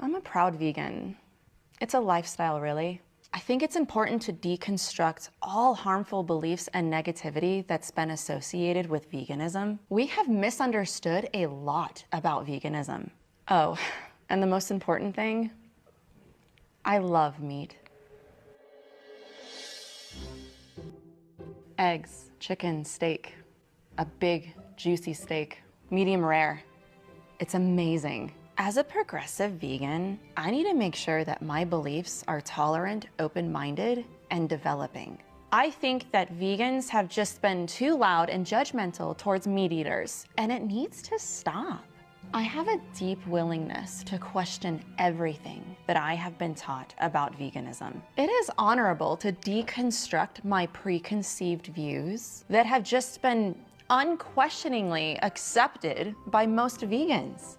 I'm a proud vegan. It's a lifestyle, really. I think it's important to deconstruct all harmful beliefs and negativity that's been associated with veganism. We have misunderstood a lot about veganism. Oh, and the most important thing, I love meat. Eggs, chicken, steak. A big, juicy steak, medium rare. It's amazing. As a progressive vegan, I need to make sure that my beliefs are tolerant, open-minded, and developing. I think that vegans have just been too loud and judgmental towards meat eaters, and it needs to stop. I have a deep willingness to question everything that I have been taught about veganism. It is honorable to deconstruct my preconceived views that have just been unquestioningly accepted by most vegans.